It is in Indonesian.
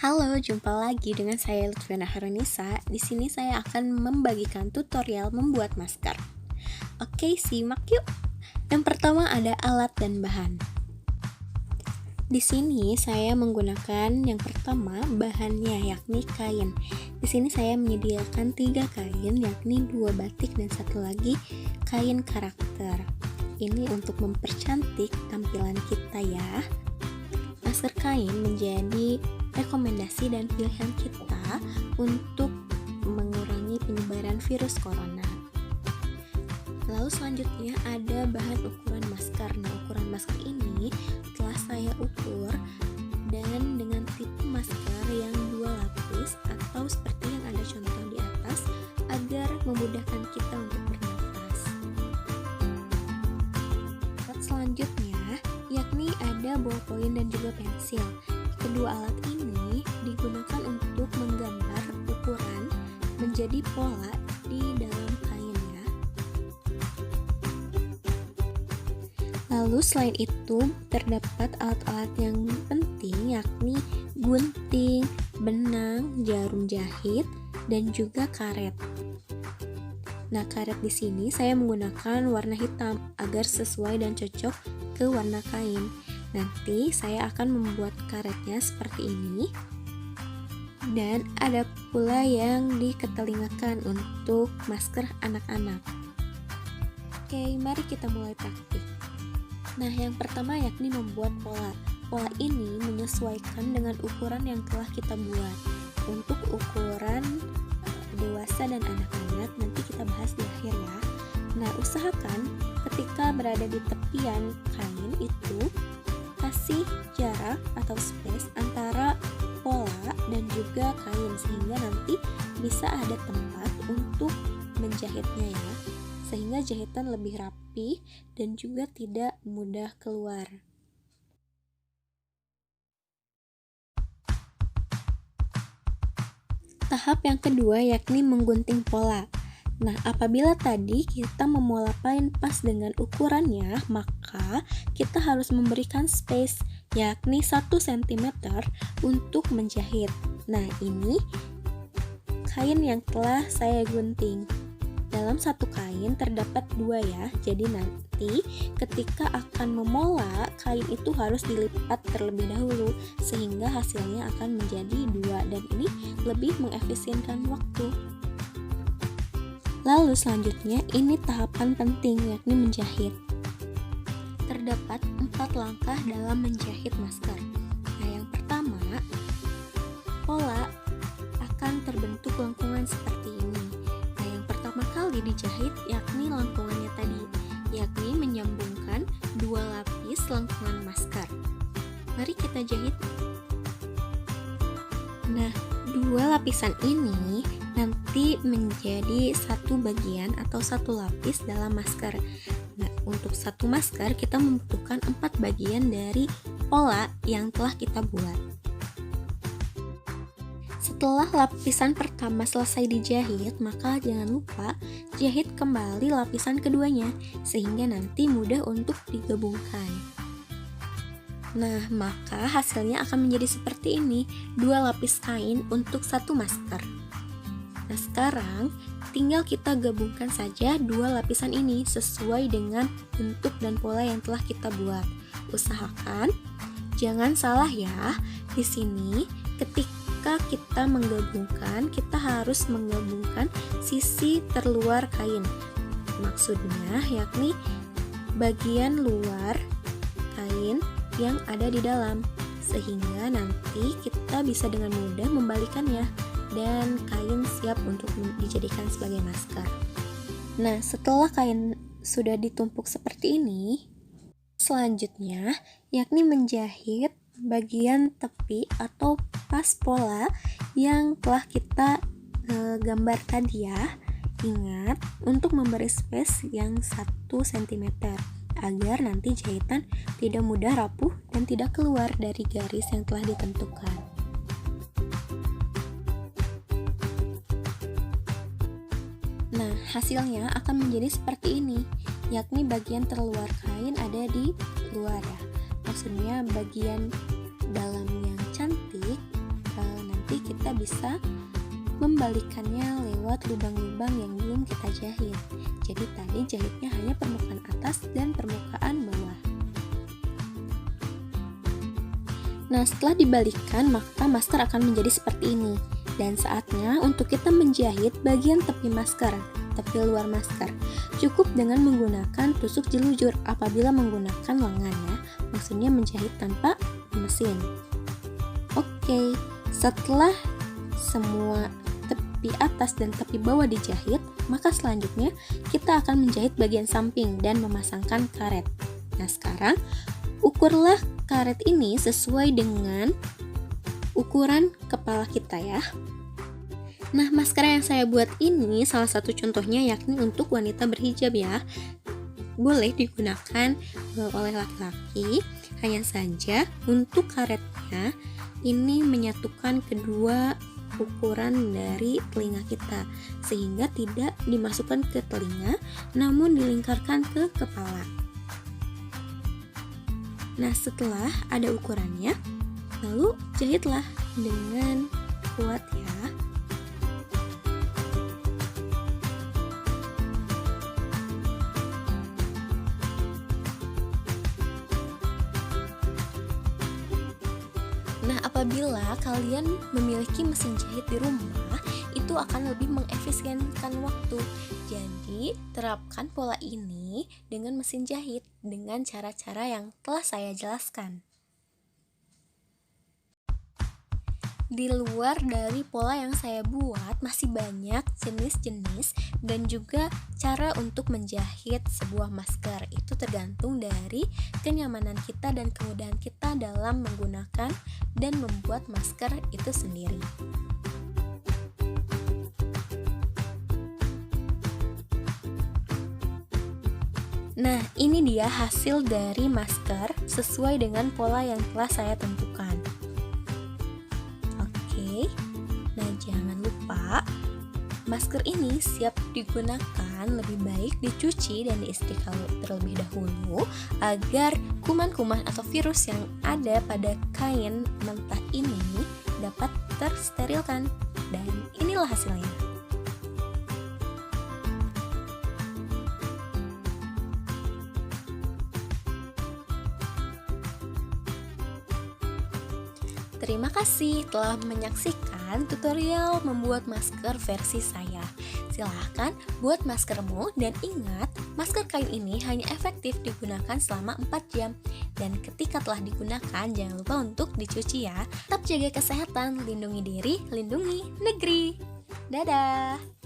Halo, jumpa lagi dengan saya Lutfiana Haronisa. Di sini saya akan membagikan tutorial membuat masker. Oke, simak yuk. Yang pertama ada alat dan bahan. Di sini saya menggunakan yang pertama bahannya yakni kain. Di sini saya menyediakan 3 kain yakni 2 batik dan 1 lagi kain karakter. Ini untuk mempercantik tampilan kita ya. Masker kain menjadi rekomendasi dan pilihan kita untuk mengurangi penyebaran virus corona. Lalu selanjutnya ada bahan ukuran masker. Nah, ukuran masker ini telah saya ukur dan dengan tipe masker yang 2 lapis atau seperti yang ada contoh di atas agar memudahkan kita untuk bernafas. Selanjutnya yakni ada ballpoint dan juga pensil. Kedua alat ini digunakan untuk menggambar ukuran menjadi pola di dalam kain ya. Lalu selain itu terdapat alat-alat yang penting yakni gunting, benang, jarum jahit, dan juga karet. Nah, karet di sini saya menggunakan warna hitam agar sesuai dan cocok ke warna kain. Nanti saya akan membuat karetnya seperti ini. Dan ada pula yang diketelingakan untuk masker anak-anak. Oke, mari kita mulai praktik. Nah, yang pertama yakni membuat pola. Pola ini menyesuaikan dengan ukuran yang telah kita buat. Untuk ukuran dewasa dan anak-anak nanti kita bahas di akhir ya. Nah, usahakan ketika berada di tepian kain itu kasih jarak atau space antara pola dan juga kain sehingga nanti bisa ada tempat untuk menjahitnya ya, sehingga jahitan lebih rapi dan juga tidak mudah keluar. Tahap yang kedua yakni menggunting pola. Nah, apabila tadi kita memolapain pas dengan ukurannya, maka kita harus memberikan space yakni 1 cm untuk menjahit. Nah, ini kain yang telah saya gunting. Dalam satu kain terdapat 2 ya, jadi nanti ketika akan memola, kain itu harus dilipat terlebih dahulu sehingga hasilnya akan menjadi 2 dan ini lebih mengefisienkan waktu. Lalu selanjutnya ini tahapan penting yakni menjahit. Terdapat 4 langkah dalam menjahit masker. Nah, yang pertama, pola akan terbentuk lengkungan seperti ini. Nah, yang pertama kali dijahit yakni lengkungannya tadi, yakni menyambungkan 2 lapis lengkungan masker. Mari kita jahit. Nah, 2 lapisan ini nanti menjadi satu bagian atau satu lapis dalam masker. Nah, untuk satu masker kita membutuhkan 4 bagian dari pola yang telah kita buat. Setelah lapisan pertama selesai dijahit, maka jangan lupa jahit kembali lapisan keduanya sehingga nanti mudah untuk digabungkan. Nah, maka hasilnya akan menjadi seperti ini, 2 lapis kain untuk satu masker. Nah, sekarang tinggal kita gabungkan saja 2 lapisan ini sesuai dengan bentuk dan pola yang telah kita buat. Usahakan jangan salah ya. Di sini ketika kita menggabungkan, kita harus menggabungkan sisi terluar kain. Maksudnya yakni bagian luar kain yang ada di dalam, sehingga nanti kita bisa dengan mudah membalikannya dan kain siap untuk dijadikan sebagai masker. Nah, setelah kain sudah ditumpuk seperti ini, selanjutnya yakni menjahit bagian tepi atau pas pola yang telah kita gambar tadi ya. Ingat untuk memberi space yang 1 cm agar nanti jahitan tidak mudah rapuh dan tidak keluar dari garis yang telah ditentukan. Nah, hasilnya akan menjadi seperti ini, yakni bagian terluar kain ada di luar ya. Maksudnya bagian dalam yang cantik kita bisa membalikannya lewat lubang-lubang yang belum kita jahit. Jadi tadi jahitnya hanya permukaan atas dan permukaan bawah. Nah, setelah dibalikan, maka masker akan menjadi seperti ini. Dan saatnya untuk kita menjahit bagian tepi masker, tepi luar masker. Cukup dengan menggunakan tusuk jelujur apabila menggunakan lengan ya. Maksudnya menjahit tanpa mesin. Oke, setelah semua tepi atas dan tepi bawah dijahit, maka selanjutnya kita akan menjahit bagian samping dan memasangkan karet. Nah, sekarang ukurlah karet ini sesuai dengan ukuran kepala kita ya. Nah, masker yang saya buat ini salah satu contohnya yakni untuk wanita berhijab ya. Boleh digunakan oleh laki-laki, hanya saja untuk karetnya ini menyatukan kedua ukuran dari telinga kita sehingga tidak dimasukkan ke telinga namun dilingkarkan ke kepala. Nah, setelah ada ukurannya, lalu jahitlah dengan kuat ya. Nah, apabila kalian memiliki mesin jahit di rumah, itu akan lebih mengefisienkan waktu. Jadi, terapkan pola ini dengan mesin jahit dengan cara-cara yang telah saya jelaskan. Di luar dari pola yang saya buat, masih banyak jenis-jenis dan juga cara untuk menjahit sebuah masker. Itu tergantung dari kenyamanan kita dan kemudahan kita dalam menggunakan dan membuat masker itu sendiri. Nah, ini dia hasil dari masker sesuai dengan pola yang telah saya tentukan. Nah, jangan lupa masker ini siap digunakan, lebih baik dicuci dan diistrika terlebih dahulu agar kuman-kuman atau virus yang ada pada kain mentah ini dapat tersterilkan. Dan inilah hasilnya. Terima kasih telah menyaksikan tutorial membuat masker versi saya. Silahkan buat maskermu dan ingat, masker kain ini hanya efektif digunakan selama 4 jam. Dan ketika telah digunakan, jangan lupa untuk dicuci ya. Tetap jaga kesehatan, lindungi diri, lindungi negeri. Dadah!